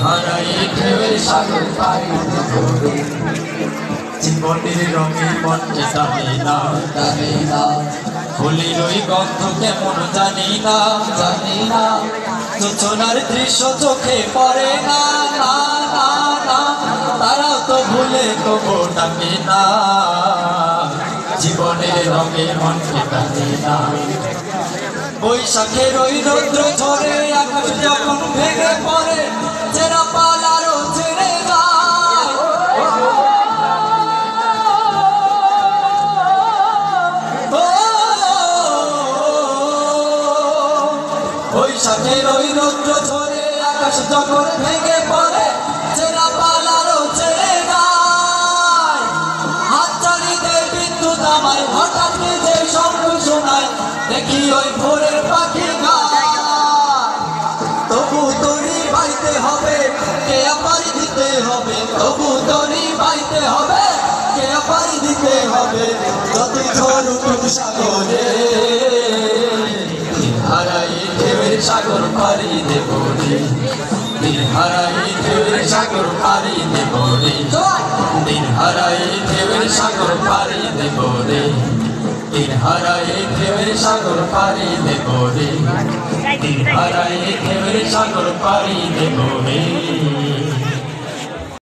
হারাই ঢেউয়ের সাগর পাড়ি দেব রে। জীবনের রঙে মনকে জানি না, জানি না ফুলের ওই গন্ধ কেমন জানি না, জানি না যোচনার দৃশ্য চোখে পড়ে না, না না না তারাও তো ভুলে তবু ডাকে না। জীবনের রঙে মনকে জানি না। বৈশাখের ওই রৌদ্র ঝরে আকাশ যখন ভেঙে পড়ে চেরা পাল আরো ছেড়ে যায়। বৈশাখের ওই রৌদ্র ঝরে আকাশ যখন ভেঙে পড়ে চেরা পাল আরো ছেড়ে যায়। হাততালিতে বিদ্যুৎ আমায় হঠাৎ যে শব্দ শোনায় দেখি ওই ভোরের পাখি গায়। তবু তরি বাইতে হবে কে পাড়ি দিতে হবে, তবু তরি বাইতে হবে কে পাড়ি দিতে হবে। যদি ঝড় উঠুক সাগরে হারাই ঢেউয়ের সাগর পাড়ি দেব রে। দিন হারাই ঢেউয়ের সাগর পাড়ি দেব রে। দিন হারাই ঢেউয়ের সাগর পাড়ি দেব রে। দিন হারাই ঢেউয়ের সাগর পাড়ি দেব রে। দিন হারাই ঢেউয়ের সাগর পাড়ি দেব রে।